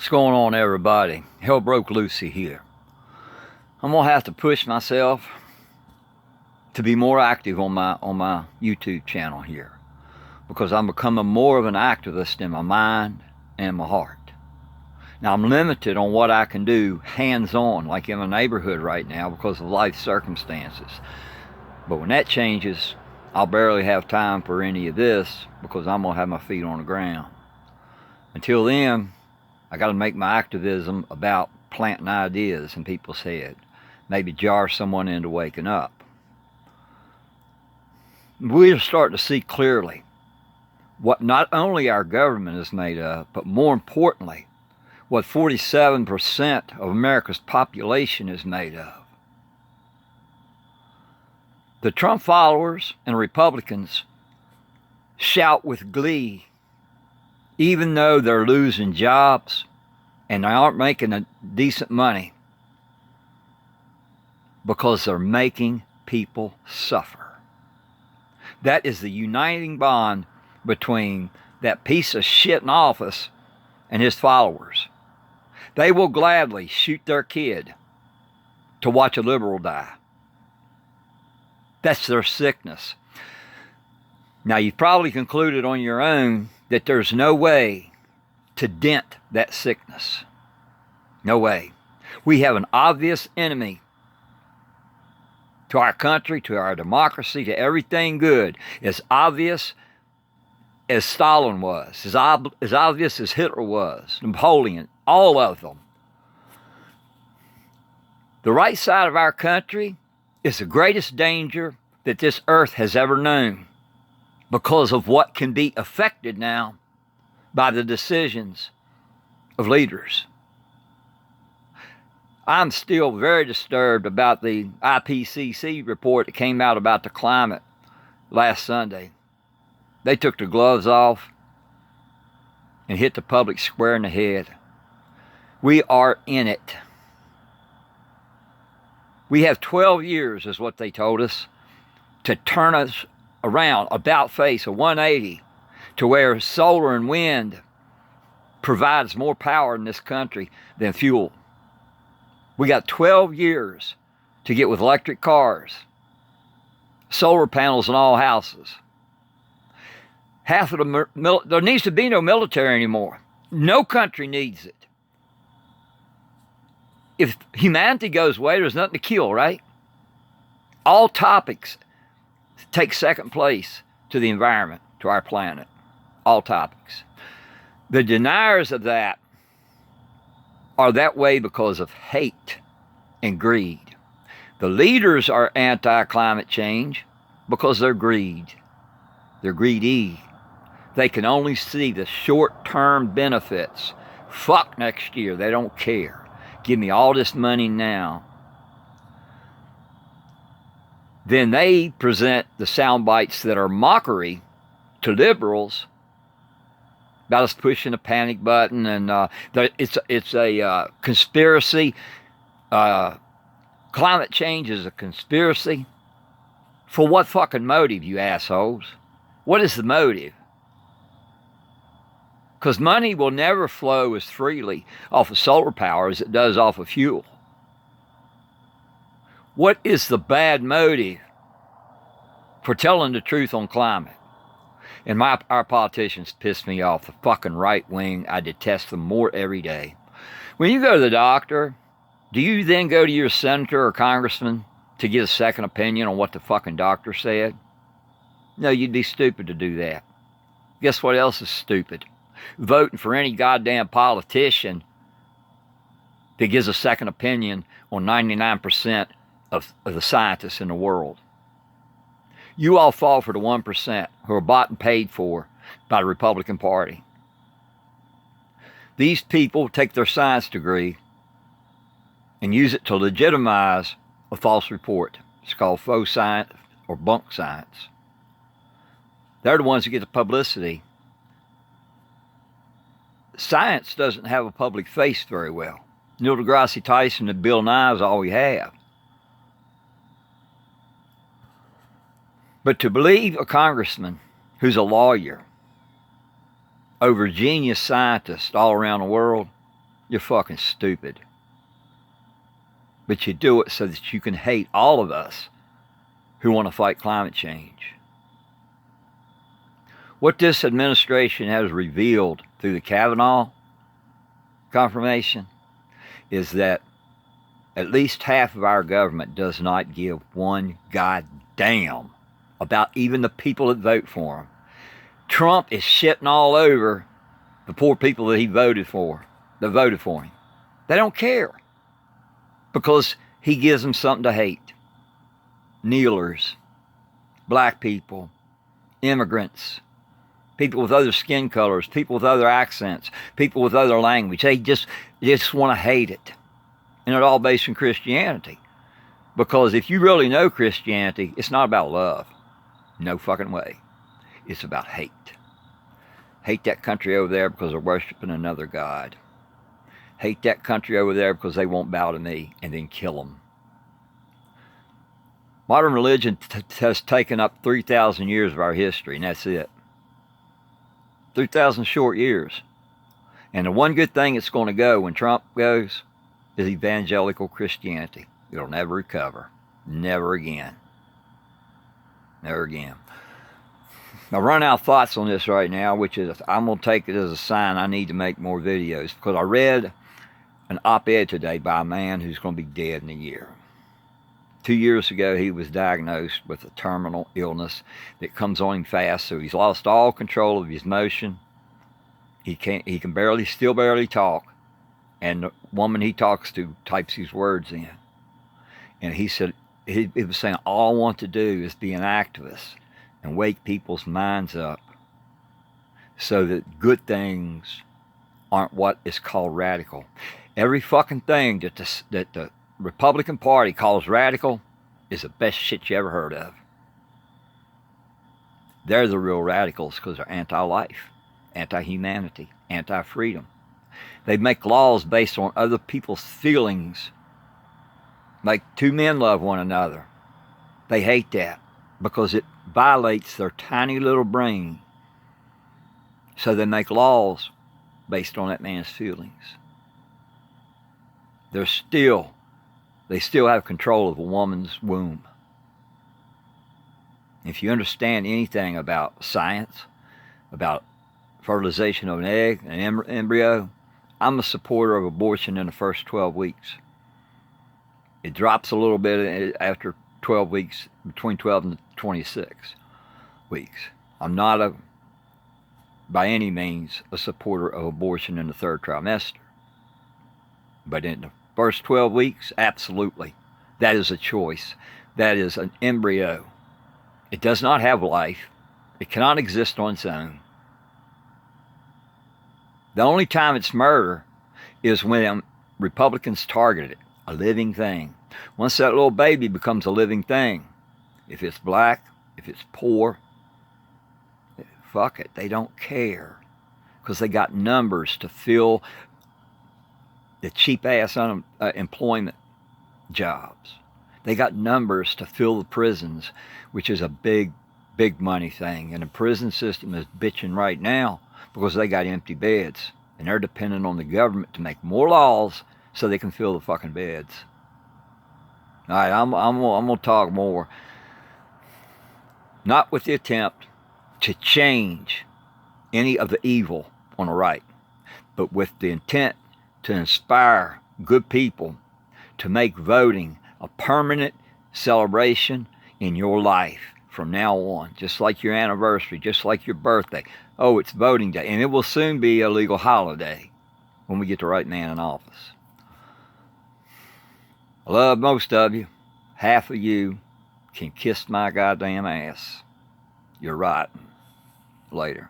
What's going on, everybody? Hell broke Lucy here. I'm gonna have to push myself to be more active on my YouTube channel here, because I'm becoming more of an activist in my mind and my heart. Now, I'm limited on what I can do hands-on, like in my neighborhood right now, because of life circumstances. But when that changes, I'll barely have time for any of this, because I'm gonna have my feet on the ground. Until then, I got to make my activism about planting ideas in people's head. Maybe jar someone into waking up. We're starting to see clearly what not only our government is made of, but more importantly, what 47% of America's population is made of. The Trump followers and Republicans shout with glee, even though they're losing jobs and they aren't making a decent money, because they're making people suffer. That is the uniting bond between that piece of shit in office and his followers. They will gladly shoot their kid to watch a liberal die. That's their sickness. Now, you've probably concluded on your own that there's no way to dent that sickness. No way. We have an obvious enemy to our country, to our democracy, to everything good, as obvious as Stalin was, as obvious as Hitler was, Napoleon, all of them. The right side of our country is the greatest danger that this earth has ever known, because of what can be affected now by the decisions of leaders. I'm still very disturbed about the IPCC report that came out about the climate last Sunday. They took the gloves off and hit the public square in the head. We are in it. We have 12 years, is what they told us, to turn us around, about face, a 180, to where solar and wind provides more power in this country than fuel. We got 12 years to get with electric cars, solar panels in all houses. Half of there needs to be no military anymore. No country needs it. If humanity goes away, there's nothing to kill, right? All topics take second place to the environment, to our planet. All topics. The deniers of that are that way because of hate and greed. The leaders are anti-climate change because they're greedy. They can only see the short-term benefits. Fuck next year, they don't care. Give me all this money now. Then they present the sound bites that are mockery to liberals about us pushing a panic button, and it's a conspiracy. Climate change is a conspiracy. For what fucking motive, you assholes? What is the motive? Because money will never flow as freely off of solar power as it does off of fuel. What is the bad motive for telling the truth on climate? And our politicians piss me off. The fucking right wing, I detest them more every day. When you go to the doctor, do you then go to your senator or congressman to get a second opinion on what the fucking doctor said? No, you'd be stupid to do that. Guess what else is stupid? Voting for any goddamn politician that gives a second opinion on 99% of the scientists in the world. You all fall for the 1% who are bought and paid for by the Republican Party. These people take their science degree and use it to legitimize a false report. It's called faux science or bunk science. They're the ones who get the publicity. Science doesn't have a public face very well. Neil deGrasse Tyson and Bill Nye is all we have. But to believe a congressman who's a lawyer over genius scientists all around the world, You're fucking stupid. But you do it so that you can hate all of us who want to fight climate change. What this administration has revealed through the Kavanaugh confirmation is that at least half of our government does not give one goddamn about even the people that vote for him. Trump is shitting all over the poor people that he voted for, that voted for him. They don't care because he gives them something to hate. Kneelers, black people, immigrants, people with other skin colors, people with other accents, people with other language. They just want to hate it. And it's all based on Christianity. Because if you really know Christianity, it's not about love. No fucking way. It's about hate. Hate that country over there because they're worshiping another god. Hate that country over there because they won't bow to me, and then kill them. Modern religion has taken up 3,000 years of our history, and that's it. 3,000 short years. And the one good thing that's going to go when Trump goes is evangelical Christianity. It'll never recover. Never again. Never again. I run out of thoughts on this right now, which is I'm going to take it as a sign I need to make more videos, because I read an op-ed today by a man who's going to be dead in a year. 2 years ago, he was diagnosed with a terminal illness that comes on him fast, so he's lost all control of his motion. He can still barely talk, and the woman he talks to types his words in. And he said, he was saying, all I want to do is be an activist and wake people's minds up so that good things aren't what is called radical. Every fucking thing that the Republican Party calls radical is the best shit you ever heard of. They're the real radicals because they're anti-life, anti-humanity, anti-freedom. They make laws based on other people's feelings. Like two men love one another. They hate that because it violates their tiny little brain. So they make laws based on that man's feelings. They still have control of a woman's womb. If you understand anything about science, about fertilization of an egg, an embryo, I'm a supporter of abortion in the first 12 weeks. It drops a little bit after 12 weeks, between 12 and 26 weeks. I'm not by any means a supporter of abortion in the third trimester. But in the first 12 weeks, absolutely. That is a choice. That is an embryo. It does not have life. It cannot exist on its own. The only time it's murder is when Republicans target it, a living thing. Once that little baby becomes a living thing, if it's black, if it's poor, fuck it, they don't care. Because they got numbers to fill the cheap-ass employment jobs. They got numbers to fill the prisons, which is a big, big money thing. And the prison system is bitching right now because they got empty beds. And they're dependent on the government to make more laws so they can fill the fucking beds. All right, I'm going to talk more. Not with the attempt to change any of the evil on the right, but with the intent to inspire good people to make voting a permanent celebration in your life from now on, just like your anniversary, just like your birthday. Oh, it's voting day, and it will soon be a legal holiday when we get the right man in office. I love most of you. Half of you can kiss my goddamn ass. You're right. Later.